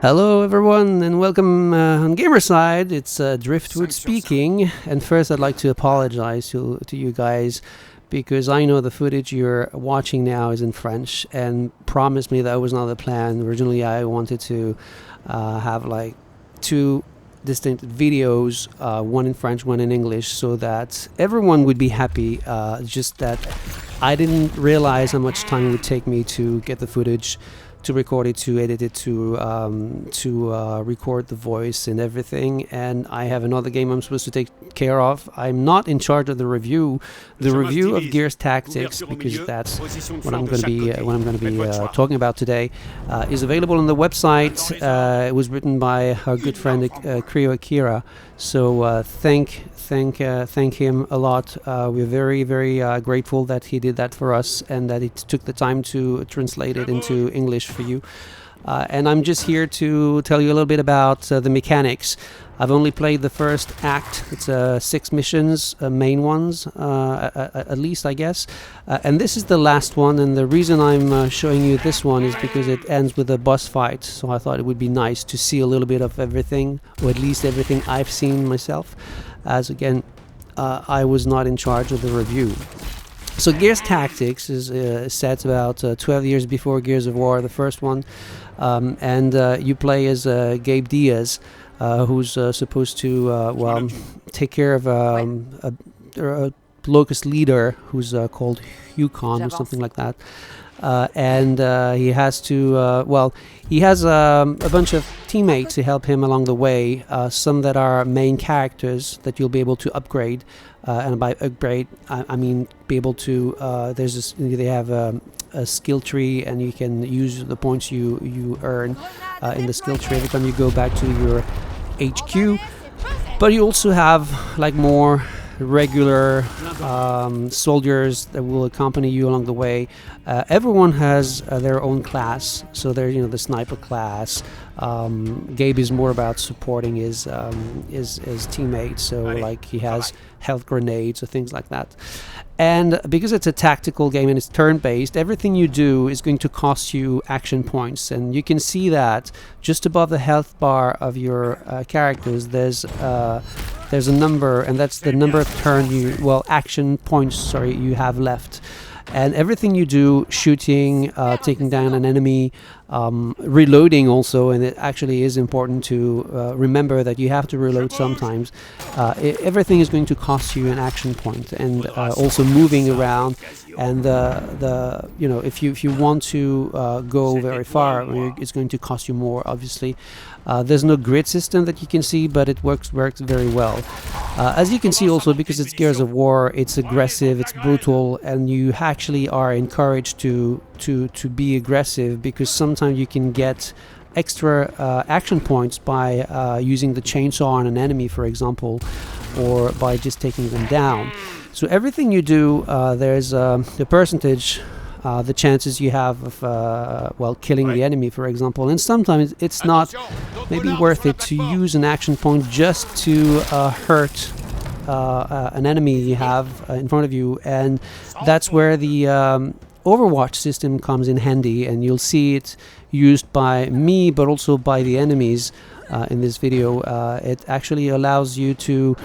Hello everyone and welcome on Gamersyde. It's Driftwood speaking, and first I'd like to apologize to you guys because I know the footage you're watching now is in French, and promise me that was not the plan. Originally I wanted to have like two distinct videos, one in French, one in English, so that everyone would be happy. Just that I didn't realize how much time it would take me to get the footage, to record it, to edit it, to record the voice and everything. And I have another game I'm supposed to take care of. I'm not in charge of the review of Gears Tactics, because that's what I'm going to be talking about today. Is available on the website. It was written by our good friend Creo Akira. So thank him a lot. We're very grateful that he did that for us and that he took the time to translate it into English for you. And I'm just here to tell you a little bit about the mechanics. I've only played the first act. It's 6 missions, main ones, at least I guess. And this is the last one, and the reason I'm showing you this one is because it ends with a boss fight. So I thought it would be nice to see a little bit of everything, or at least everything I've seen myself, as again, I was not in charge of the review. So Gears Tactics is set about 12 years before Gears of War, the first one, and you play as Gabe Diaz, who's supposed to take care of a locust leader who's called Yukon or something like that. And he has to, he has a bunch of teammates to help him along the way, some that are main characters that you'll be able to upgrade, and by upgrade I mean be able to, they have a skill tree, and you can use the points you earn in the skill tree every time you go back to your HQ. But you also have like more regular soldiers that will accompany you along the way. Everyone has their own class, so there's the sniper class. Gabe is more about supporting his teammates, so like he has health grenades or things like that. And because it's a tactical game and it's turn-based, everything you do is going to cost you action points, and you can see that just above the health bar of your characters there's a number, and that's the number of action points you have left. And everything you do, shooting, taking down an enemy, reloading also, and it actually is important to remember that you have to reload sometimes. Everything is going to cost you an action point, and also moving around. And if you want to go very far, it's going to cost you more, obviously. There's no grid system that you can see, but it works very well. As you can see also, because it's Gears of War, it's aggressive, it's brutal, and you actually are encouraged to be aggressive, because sometimes you can get extra action points by using the chainsaw on an enemy, for example, or by just taking them down. So everything you do, there's the percentage, the chances you have of killing the enemy, for example. And sometimes it's not maybe worth it to use an action point just to hurt an enemy you have in front of you, and that's where the Overwatch system comes in handy, and you'll see it used by me but also by the enemies in this video. It actually allows you to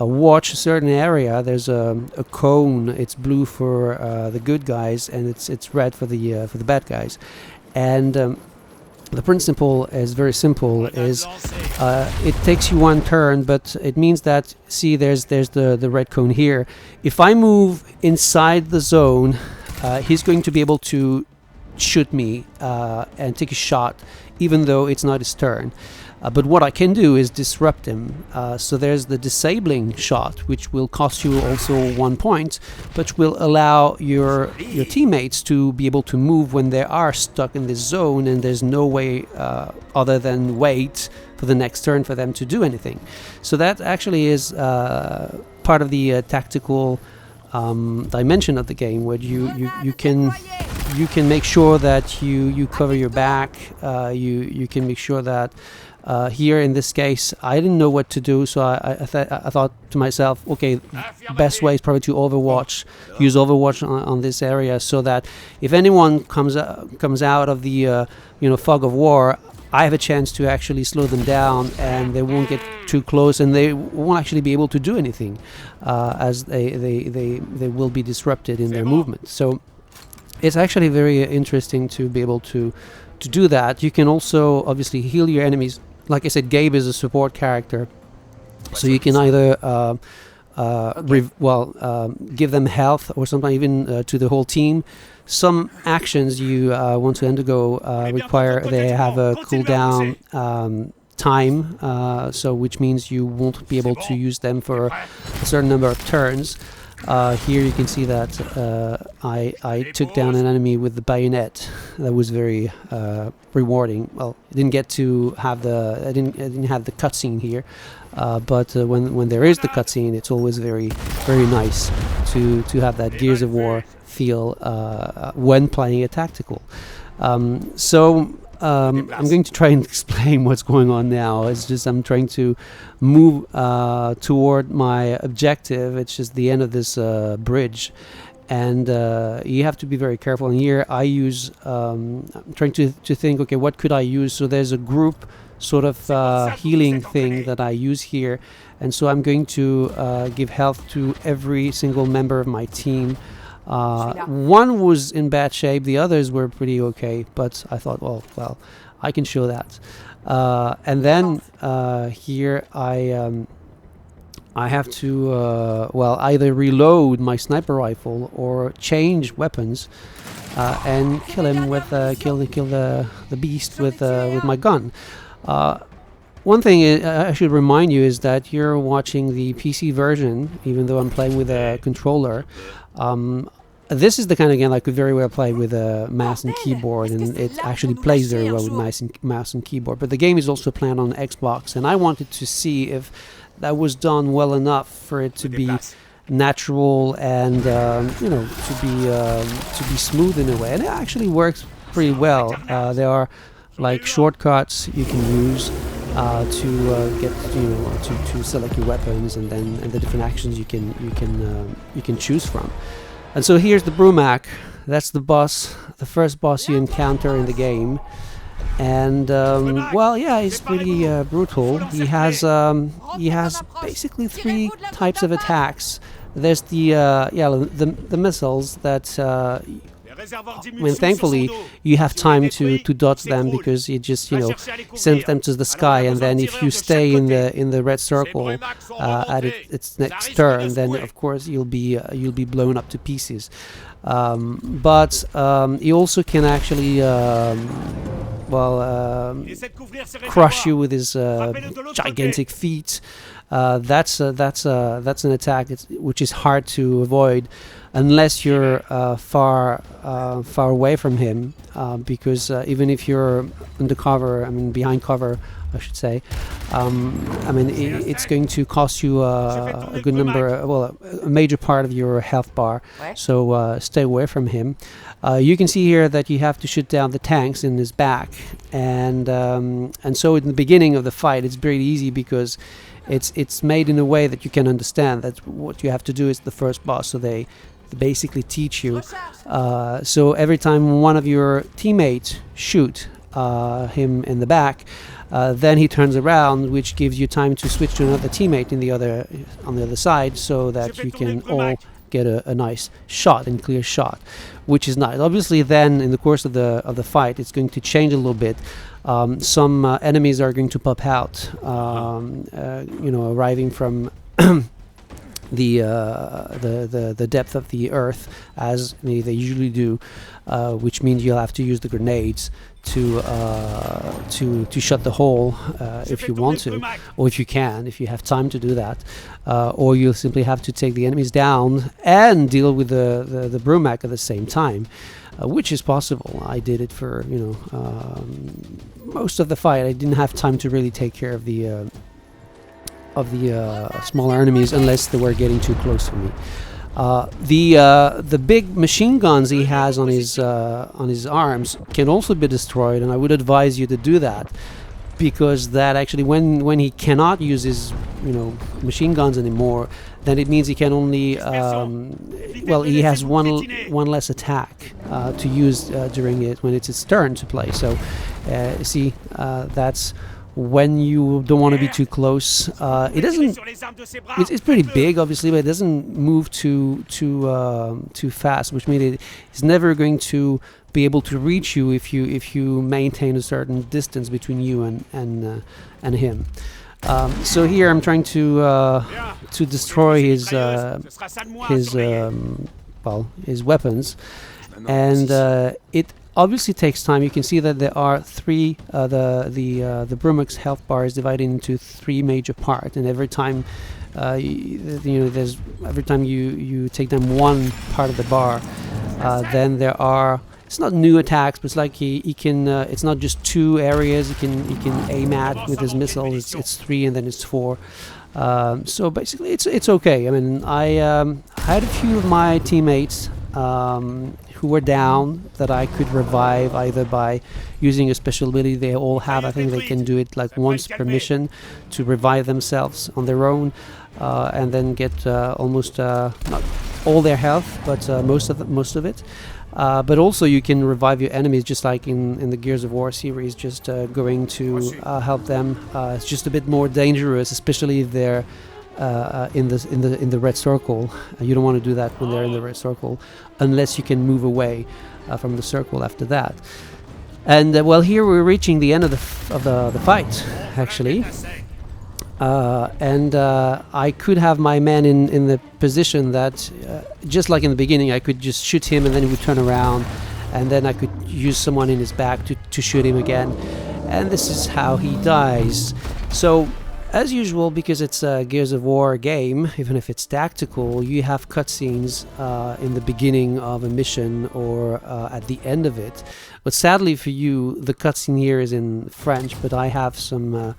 watch a certain area. There's a cone. It's blue for the good guys, and it's red for the bad guys. And the principle is very simple. It takes you one turn, but it means that, see, there's the red cone here. If I move inside the zone, he's going to be able to shoot me and take a shot, even though it's not his turn. But what I can do is disrupt him. So there's the disabling shot, which will cost you also 1 point, but will allow your teammates to be able to move when they are stuck in this zone, and there's no way other than wait for the next turn for them to do anything. So that actually is part of the tactical dimension of the game, where you can make sure that you cover your back. You can make sure that here in this case I didn't know what to do, so I thought to myself, okay, best way is probably to use Overwatch on this area, so that if anyone comes out of the fog of war, I have a chance to actually slow them down, and they won't get too close, and they won't actually be able to do anything, as they will be disrupted in their movement. So it's actually very interesting to be able to do that. You can also obviously heal your enemies. Like I said, Gabe is a support character, so you can either give them health, or sometimes even to the whole team. Some actions you want to undergo require they have a cooldown time, so which means you won't be able to use them for a certain number of turns. Here you can see that I took down an enemy with the bayonet. That was very rewarding. Well, I didn't get to have I didn't have the cutscene here, but when there is the cutscene, it's always very nice to have that Gears of War feel when playing a tactical. I'm going to try and explain what's going on now. It's just I'm trying to move toward my objective. It's just the end of this bridge, and you have to be very careful. And here I use, I'm trying to think, okay, what could I use? So there's a group sort of healing thing that I use here, and so I'm going to give health to every single member of my team. One was in bad shape, the others were pretty okay, but I thought, well, I can show that. And then here I have to either reload my sniper rifle or change weapons and kill him with kill the beast with my gun. One thing I should remind you is that you're watching the PC version, even though I'm playing with a controller. This is the kind of game I could very well play with a mouse and keyboard, and it actually plays very well with mouse and keyboard. But the game is also planned on Xbox, and I wanted to see if that was done well enough for it to be natural and to be smooth in a way. And it actually works pretty well. There are like shortcuts you can use to get to select your weapons, and the different actions you can choose from. And so here's the Brumac. That's the boss, the first boss you encounter in the game. And he's pretty brutal. He has basically 3 types of attacks. There's the missiles that thankfully you have time to dodge them, because you just send them to the sky, and then if you stay in the red circle at its next turn, then of course you'll be blown up to pieces. But he also can actually crush you with his gigantic feet. That's an attack which is hard to avoid unless you're far away from him, because even if you're undercover, behind cover, I should say, it's going to cost you a good number, a major part of your health bar. So stay away from him. You can see here that you have to shoot down the tanks in his back, and so in the beginning of the fight, it's very easy because it's made in a way that you can understand that what you have to do is the first boss. So they basically teach you. So every time one of your teammates shoot him in the back, then he turns around, which gives you time to switch to another teammate on the other side, so that you can all get a nice shot and clear shot, which is nice. Obviously, then in the course of the fight, it's going to change a little bit. Some enemies are going to pop out, arriving from the depth of the earth, as they usually do, which means you'll have to use the grenades to shut the hole if you want to, or if you have time to do that, or you'll simply have to take the enemies down and deal with the Brumac at the same time, which is possible. I did it for most of the fight. I didn't have time to really take care of the smaller enemies unless they were getting too close to me. The big machine guns he has on his arms can also be destroyed, and I would advise you to do that. because that actually when he cannot use his machine guns anymore, then it means he can only well, he has one less attack to use during it when it's his turn to play. So see, that's when you don't want to be too close. It doesn't. It's pretty big, obviously, but it doesn't move too fast, which means it's never going to be able to reach you if you maintain a certain distance between you and him. So here I'm trying to destroy his weapons, and it obviously takes time. You can see that there are three the Brumux health bar is divided into three major parts, and every time every time you take down one part of the bar, then there are, it's not new attacks, but it's like he can it's not just two areas he can aim at with his missiles. It's three, and then it's four. So basically it's okay. I mean, I had a few of my teammates who were down that I could revive either by using a special ability they all have. I think they can do it like once per mission to revive themselves on their own, and then get almost not all their health, but most of it. But also you can revive your enemies, just like in the Gears of War series, just going to help them. It's just a bit more dangerous, especially if they're in the red circle. You don't want to do that when they're in the red circle, unless you can move away from the circle after that. And well, here we're reaching the end of the fight, actually. And I could have my man in the position that, just like in the beginning, I could just shoot him and then he would turn around, and then I could use someone in his back to shoot him again. And this is how he dies. So, as usual, because it's a Gears of War game, even if it's tactical, you have cutscenes in the beginning of a mission or at the end of it. But sadly for you, the cutscene here is in French, but I have some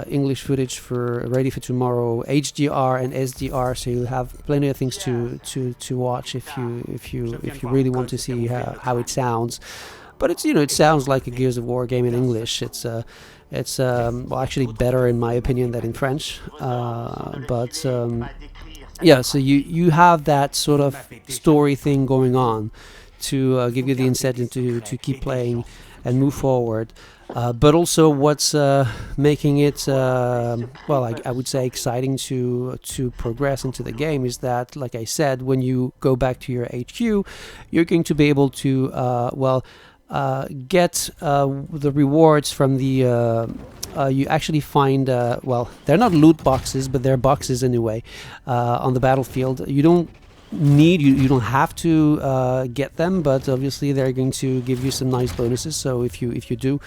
English footage ready for tomorrow, HDR and SDR, so you'll have plenty of things to watch if you really want to see how it sounds. But it's it sounds like a Gears of War game in English. It's well, actually better in my opinion than in French. Yeah, so you have that sort of story thing going on to give you the incentive to keep playing and move forward. But also what's making it, well, I would say exciting to progress into the game is that, like I said, when you go back to your HQ, you're going to be able to, get the rewards from the you actually find well, they're not loot boxes, but they're boxes anyway on the battlefield. You don't have to get them, but obviously they're going to give you some nice bonuses. So if you do,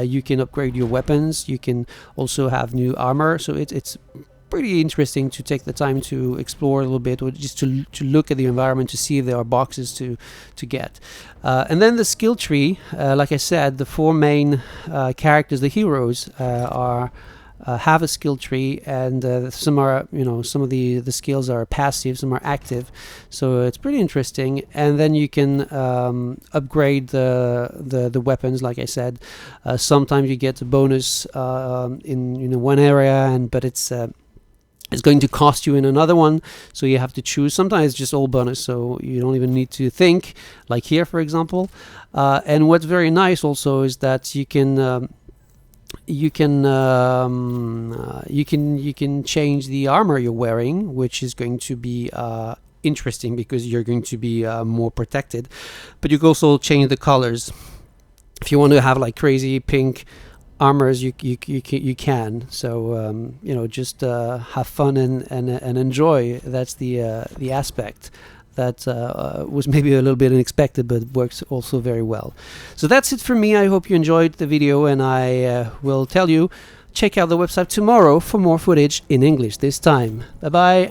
you can upgrade your weapons. You can also have new armor, so it's pretty interesting to take the time to explore a little bit, or just to look at the environment to see if there are boxes to get. And then the skill tree, like I said, the four main characters, the heroes, have a skill tree, and some are, some of the skills are passive, some are active, so it's pretty interesting. And then you can upgrade the weapons, like I said. Sometimes you get a bonus in one area, but it's going to cost you in another one, so you have to choose. Sometimes it's just all bonus, so you don't even need to think, like here for example. And what's very nice also is that you can change the armor you're wearing, which is going to be interesting because you're going to be more protected. But you can also change the colors. If you want to have like crazy pink armors, you can. So just have fun and enjoy. That's the aspect that was maybe a little bit unexpected, but works also very well. So that's it for me. I hope you enjoyed the video, and I will tell you, check out the website tomorrow for more footage in English this time. Bye bye.